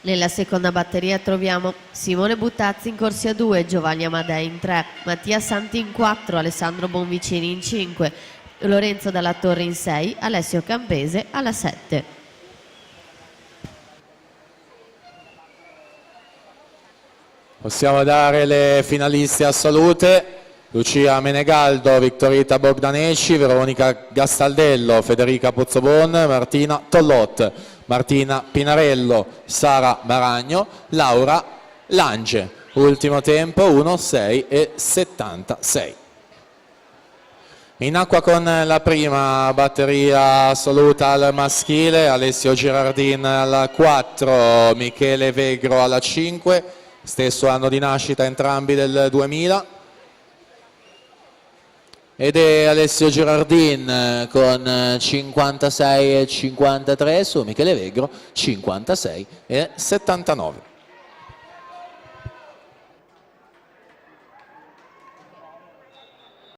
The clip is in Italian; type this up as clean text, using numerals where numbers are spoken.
Nella seconda batteria troviamo Simone Buttazzi in corsia 2, Giovanni Amadei in 3, Mattia Santi in 4, Alessandro Bonvicini in 5, Lorenzo Dalla Torre in 6, Alessio Campese alla 7. Possiamo dare le finaliste assolute: Lucia Menegaldo, Vittorita Bogdaneci, Veronica Gastaldello, Federica Pozzobon, Martina Tollot, Martina Pinarello, Sara Maragno, Laura Lange. Ultimo tempo 1:6:76. In acqua con la prima batteria assoluta al maschile, Alessio Girardin alla 4, Michele Vegro alla 5, stesso anno di nascita entrambi del 2000. Ed è Alessio Girardin con 56,53 su Michele Vegro 56,79.